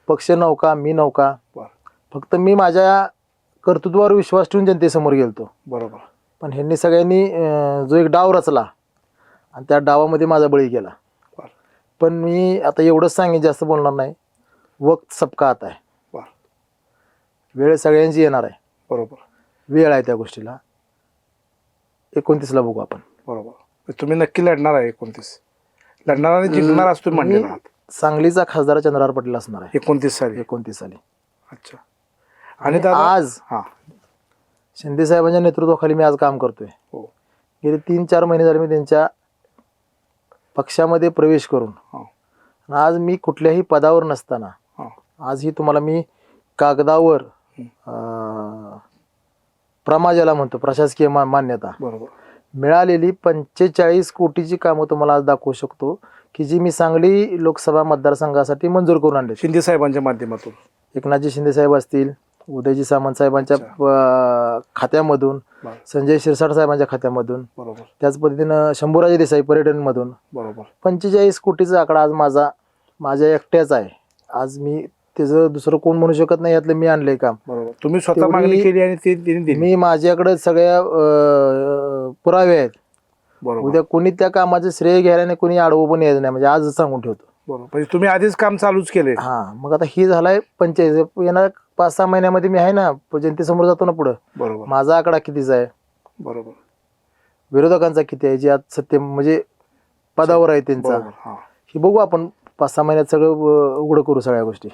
पक्ष नौका, मी नौका. बरं. फक्त मी माझ्या कर्तृत्वावर विश्वास ठेवून जनतेसमोर गेलतो. बरोबर. पण ह्यांनी सगळ्यांनी जो एक डाव रचला आणि त्या डावामध्ये माझा बळी गेला. बरं. पण मी आता एवढंच सांगेन, जास्त बोलणार नाही. वक्त सबका आता आहे. बरं. वेळ सगळ्यांची येणार आहे. बरोबर. वेळ आहे त्या गोष्टीला. 29ला बघू आपण. बरोबर. तुम्ही नक्की लढणार आहे 29. लढणार आणि जिंकणार असतो म्हणले ना. सांगलीचा खासदार चंद्रहार पाटील असणार आहे 29 साली. 29 साली. अच्छा. आणि दादा आज हां. शिंदे साहेबांच्या नेतृत्वाखाली मी आज काम करतोय. हो. गेले 3-4 महिने झाले मी त्यांच्या पक्षामध्ये प्रवेश करून. हां. आज मी कुठल्याही पदावर नसताना हां. आजही तुम्हाला मी कागदावर प्रमा ज्याला म्हणतो, प्रशासकीय मान्यता बरोबर. मिळालेली 45 कोटीची कामं तुम्हाला आज दाखवू शकतो, की जी मी सांगली लोकसभा मतदारसंघासाठी मंजूर करून आणले. शिंदे साहेबांच्या माध्यमातून एकनाथजी शिंदे साहेब असतील, उदयजी सामंत साहेबांच्या खात्यामधून, बरं. संजय शिरसाट साहेबांच्या खात्यामधून, बरोबर. त्याच पद्धतीनं शंभूराजे देसाई पर्यटनमधून बरोबर. 45 कोटीचा आकडा आज माझ्या एकट्याचा आहे. आज मी त्याचं दुसरं कोण म्हणू शकत नाही, यातलं मी आणलंय काम. बरोबर. तुम्ही स्वतः तेवढी मागणी केली आणि ते दिली. मी माझ्याकडे सगळ्या पुरावे आहेत. बरोबर. उद्या कोणी त्या कामाचं श्रेय घ्यायला नाही, कोणी आडवं पण यायचं नाही, म्हणजे आजच सांगून ठेवतो. बरोबर. म्हणजे तुम्ही आधीच काम चालूच केले. हा, मग आता ही झालाय 45. येणार 5-6 महिन्यामध्ये मी आहे ना, जनतेसमोर जातो ना पुढं. बरोबर. माझा आकडा कितीचा आहे, बरोबर. विरोधकांचा किती आहे, जे आज सत्य म्हणजे पदावर आहे त्यांचा, बरोबर. हां. ही बघू आपण 5-6 महिन्यात सगळं उघडं करू सगळ्या गोष्टी.